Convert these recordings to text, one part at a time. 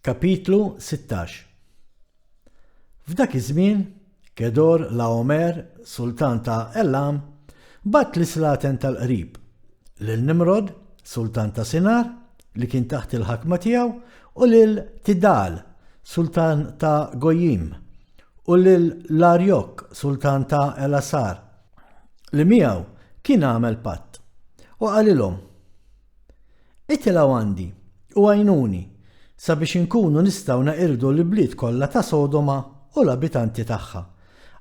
Kapitlu 16. F'dak iż-żmien, Kedor Laomer, sultan ta' Elam, bat l-islaten tal-qrib, lil Nimrod, sultan ta' Sinar, li kien taħt il-ħakma tiegħu, u lil Tidal, sultan ta' Gojim, u lil Larjok, sultan ta' Elasar, li miegħu kien għamel patt, u qalilhom: Itilgħu għandi u għajnuni sabiex inkunu nistgħu naqirdu l-bliet kollha ta' Sodoma u l-abitanti tagħha,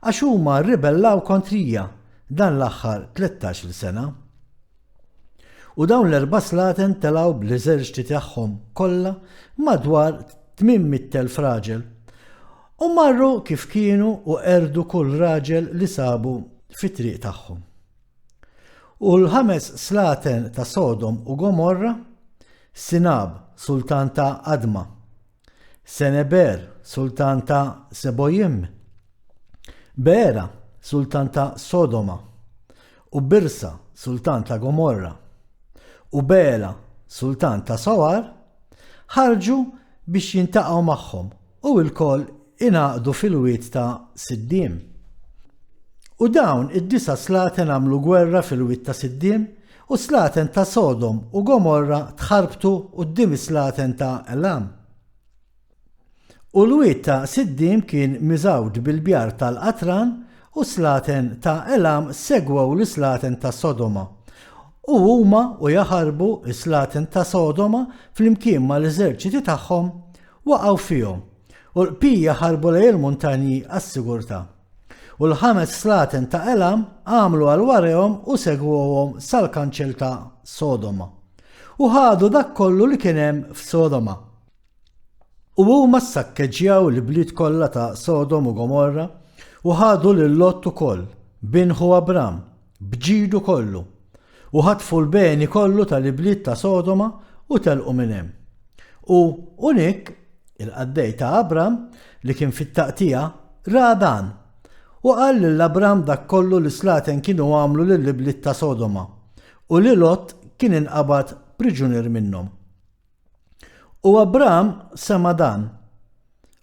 għax huma rribellaw kontrija dan l-aħħar 13 sena. U dawn l-4 slaten telgħu bl-eżerċiti tagħhom kollha madwar 800,000 raġel, u marru kif kienu u qerdu kull raġel li sabu fit-triq tagħhom. U l-5 slaten ta' Sodom u Gomorra, Sinab, sultan ta' Adma, Seneber, sultan ta' Seboim, Bera, sultan ta' Sodoma, u Birsa, sultan ta' Gomorra, u Bela, sultan ta' Sawar, ħarġu biex jintaqgħu magħhom u l-koll ingħaqdu fil-wied ta' Siddim. U dawn id-9 slaten għamlu gwerra fil-wied ta' Siddim, u slaten ta' Sodom u Gomorra tħarbtu quddiem slaten ta' Elam. U l-wied ta' Siddim kien miżawd bil-bjar tal-Qatran u slaten ta' Elam segwew l-slaten ta' Sodoma. U huma u jaħarbu s-slaten ta' Sodoma fl-imkien ma' l-eżerċiti tagħhom waqgħu fihom, u l-bqija ħarbu lejn il-muntanji għas-sigurtà. U l-5 slaten ta' Elam għamlu għal warehom u segwuhom sal-kanċel ta' Sodoma. U ħadu dak kollu li kien hemm f'Sodoma. U huma sakkeġġjaw l-bliet kollha ta' Sodom u Gomorra u ħadu lil Lot ukoll, binħu Abram, bġidu kollu, u ħatfu l-beni kollu tal-bliet ta' Sodoma u telqu minn hemm. U unik il-qaddej ta' Abram li kien fit-taqtija ra dan. U qal l-Abram dak kollu li slaten kienu għamlu lill-bliet ta' Sodoma, u li Lot kien inqabad priġunier minnhom. U Abram sema dan,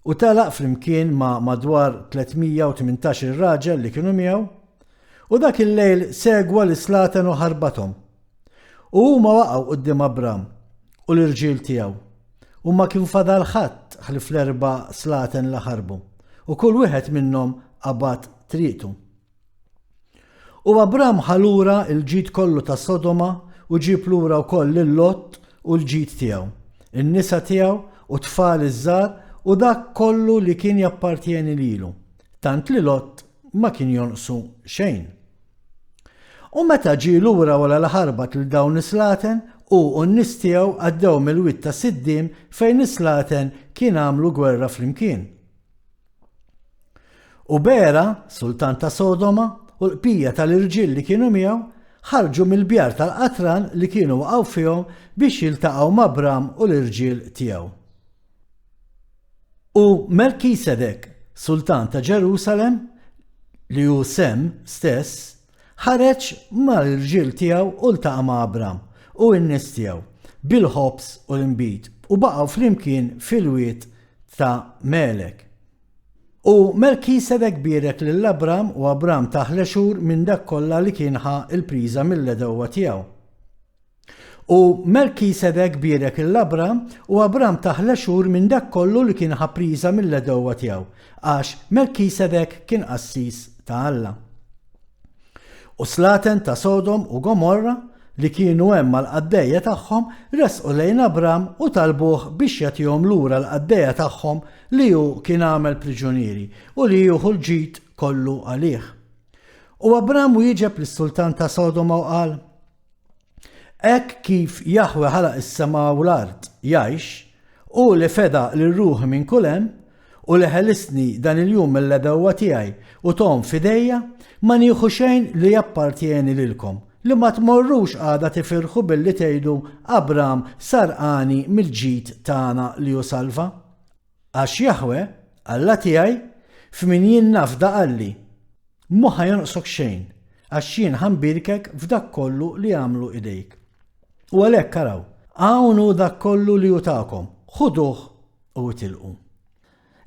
u telaq flimkien ma' madwar 318 raġel li kienu miegħu, u dak il-lejl segwa l-slaten u ħarbathom. U huma waqgħu quddiem Abram u l-irġiel tiegħu, u ma kien fadal ħadd ħlif l-4 slaten li ħarbu, u kull wieħed minnhom qabad triqtu. U Abram ħalura il-ġid kollu ta' Sodoma u ġib lura wkoll lil Lot u l-ġid tiegħu, in-nisa tiegħu u tfal iż-żgħar u dak kollu li kien jappartjeni lilu, tant li Lot ma kien jonqsu xejn. U meta ġie lura wara li ħarbat lil dawn is-slaten u n-nies tiegħu għaddew mill-wied ta' Siddim fejn is-slaten kien għamlu gwerra flimkien. U Bera, sultan ta' Sodoma, u l-qbija tal-irġiel li kienu miegħu ħarġu mill-bjar tal-Qatran li kienu waqgħu fihom biex jiltaqgħu ma' Abram u l-irġiel tiegħu. U Melkisedek, sultan ta' Ġerusalemm, li hu Sem stess, ħareġ mal-irġiel tiegħu u ltaqa' ma' Abram u n-nies tiegħu bil-ħobs u l-inbit u baqgħu flimkien fil-wied ta' Melek. U Melkisedek bierek lill-Abram u Abram taħle xhur minn dak kollha li kien ħa il-priża mill-ledewwa tiegħu. U Melkisedek bierek lill-Abram u Abram taħle xhur minn dak kollu li kien ħa priża mill-ledewwa tiegħu, għax Melkisedek kien qassis ta' Alla. U slaten ta' Sodom u Gomorra li kienu hemm mal-qaddejja tagħhom resqu lejn Abram u talbuh biex jagħtihom lura l-qaddejja tagħhom li hu kien għamel priġunieri u li jieħu l-ġid kollu għalih. U Abram wieġeb lis-sultan ta' Sodoma u qal: Hekk kif Jaħwe ħalaq is-sema u l-ard jgħix u li feda lir-ruħ minn kull hemm u li ħelisni dan il-jum mill-ledewwa tiegħi u tom fidejja ma nieħu xejn li jappartjeni lilkom, li ma tmorrux għada tifirħu billi tgħidu Abram sarqani mill-ġid tagħna li hu salva. Għax Jaħwe, Alla tiegħi, f'min jien nafda qalli, mhu ħajonqsok xejn, għax jien ħanbirkek f'dak kollu li għamlu idejk. U għalhekk araw, hawn hu dak kollu li hu tagħkom, ħuduh u tilqu.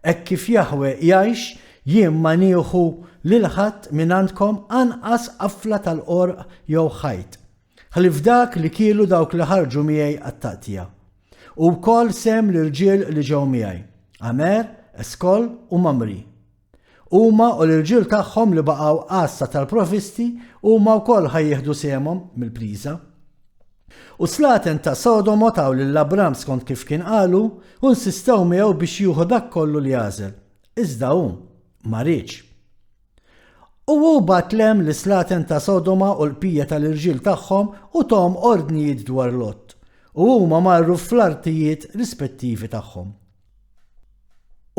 Hekk kif Jahwe jgħix jien ma nieħu lil ħadd minn għandkom anqas qafla tal-qorq jew ħajt. Ħalli f'dak li kielu dawk li ħarġu miegħi għat-taqtija. U wkoll sem l-irġiel li ġew miegħi, Amer, Eskol u Mamri. Huma u l-irġiel tagħhom li baqgħu qassa tal-profisti huma wkoll ħajjieħdu semhom mill-priża. U slaten ta' Sodomo taw lill-Abram skont kif kien qalu u nsistew miegħu biex jieħu dak kollu li għażel. Iżda hu ma rridx. U hu batlem li slaten ta' Sodoma u l-pija tal-irġiel tagħhom u tom ordnijiet dwar Lot. U huma marru fl-artijiet rispettivi tagħhom.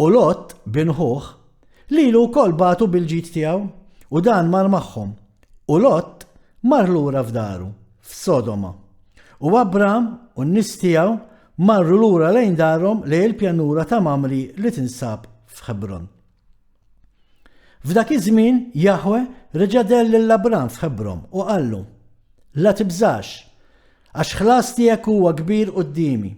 U Lot binħuh lilu wkoll batu bil-ġid tiegħu u dan mar magħhom. U Lot mar lura f'daru f'Sodoma. U Abram u n-nies tiegħu marru lura lejn darhom lejn il-pjanura ta' Mamri li tinsab f'Ħebron. F'dak iż-żmien Jahwe reġa' del lill-Abram f'Ħebron u qallu: La tibżax, għax ħlas tiegħek huwa kbir qudiemi.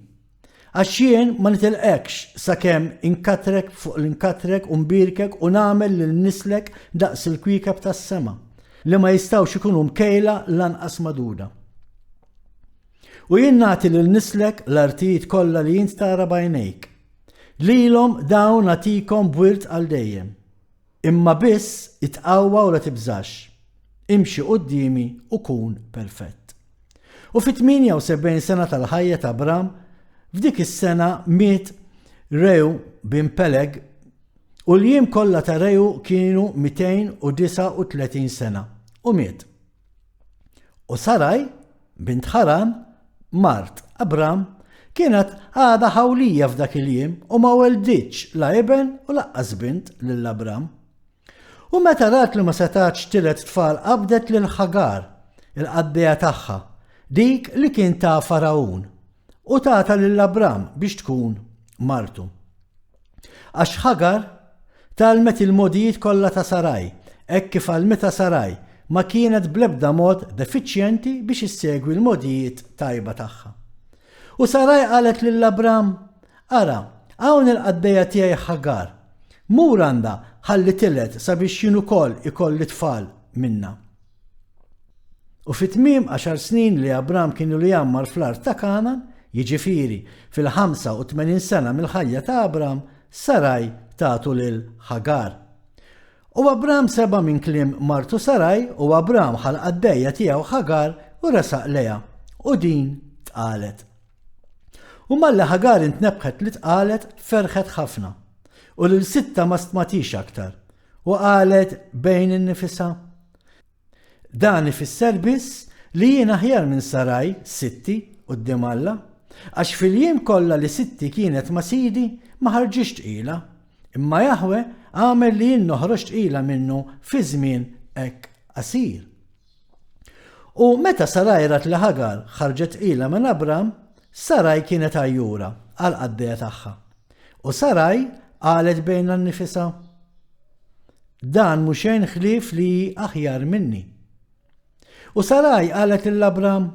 Għax jien ma nitilqekx sakemm inkatrek fuq l-inkatrek u nbirkek u nagħmel lil nislek daqs il-kwiekeb tas-sema li ma jistgħux ikunu mkejla lanqas maduda. U jien nagħti lil nislek l-artijiet kollha li jint tara bajnejk. Lilhom dawn nagħtikom bwirt għal dejjem. Imma biss itqawwa u la tibżax. Imxi qudiemi u kun perfett. U fit-78 sena tal-ħajja ta' Abram, f'dik is-sena miet Rew bin Peleg u l-jiem kollha ta' Rew kienu 239 sena u miet. U Saraj bint Haran mart Abram kienet għada ħawlija f'dak il-jiem u ma welditx la iben u laqqas bint lill-Abram. U meta rat li ma setax tilet tfal qabdet lil Ħagar, il-qaddejja tagħha, dik li kien ta' Farawn, u tagħta lill-Abram biex tkun martu. Għax Ħagar talmet il-modijiet kollha ta' Saraj, hekk kif għalmeta Saraj ma kienet bl-ebda mod defiċjenti biex issegwi l-modijiet tajba tagħha. U Saraj qalet lill-Abram: Ara, hawn il-qaddejja tiegħi Ħagar, mur għandha ħalli tilet sabiex jien ukoll ikolli tfal minna. U fit-tmiem 10 snin li Abram kienu li jammar fl-art ta' Kanan, jiġifieri fil-85 sena mill-ħajja ta' Abram, Saraj tagħtu lil Ħagar. U Abram seba' minn kliem martu Saraj u Abram ħal qaddejja tiegħu Ħagar u resaq leha u din tqalet. U malli Ħagar intnebħet li tqalet ferħet ħafna. U l-sitta ma stmatix aktar, u qalet bejn in-nifisha: Dan ifisser biss li jien aħjar minn Saraj, sitti, quddiem Alla, għax fil-jiem kollha li sitti kienet ma' sidi ma ħarġix tqila, imma Jahwe għamel li jien noħroġ tqila minnu fi żmien hekk qasir. U meta Saraj rat li Ħagar ħarġet tqila minn Abram, Saraj kienet għajjura għal qaddejja tagħha. U Saraj qalet bejn n-nifisha: Dan mhux xejn ħlief li aħjar minni. U Saraj qalet lill-Abram: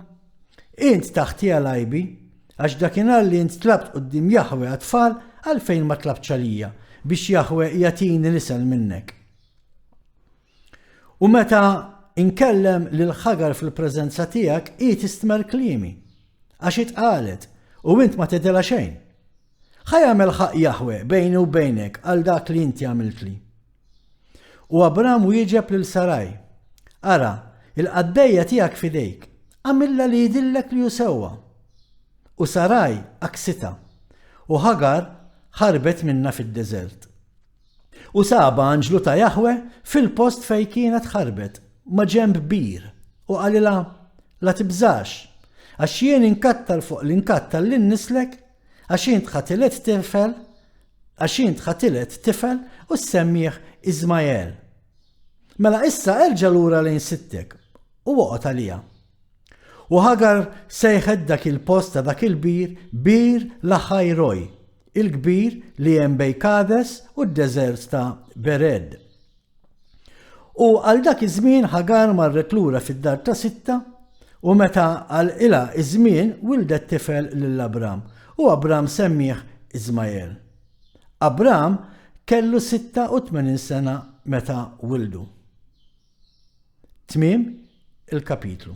Int taħtija lajbi, għax dakinhar li int tlabt quddiem Jahwe għat-tfal għalfejn ma tlabtx għalija biex Jahwe jagħtini nisel minnek. U meta inkellem lil Ħagar fil-preżenza tiegħek hi tistmer kliemi għax itqalet u int ma tidilha xejn. ħajamel ħaq Jahwe bejni u bejnek għal dak li inti għamiltli. U Abram wieġeb lil Saraj: Ara, il-qaddejja tiegħek fidejk, għamilla li jidillek li jusewwa. U Saraj aksita, u Ħagar ħarbet minna fid-deżert. U saba anġlu ta' Jahwe fil-post fej kienet ħarbet, ma' ġemb bir, u qalilha: La tibżax, għax jien inkattar fuq l-inkattar lin-nislek, għax int ħatilet tifel u semmieħ Izmajel. Mela issa erġa' lura lejn sittek u woqgħod għalija. U Ħagar sejħed dak il-post ta' dak il-bir bir Laħajroj, il-kbir li hemm bejn Kades u d-deżert ta' Bered. U għal dak iż-żmien Ħagar marret lura fid-dar ta' Sitta u meta għal ilha iż-żmien wildet tifel lill-Abram u Abram semmieħ Izmajel. Abram kellu 86 sena meta wildu. Tmiem il-kapitlu.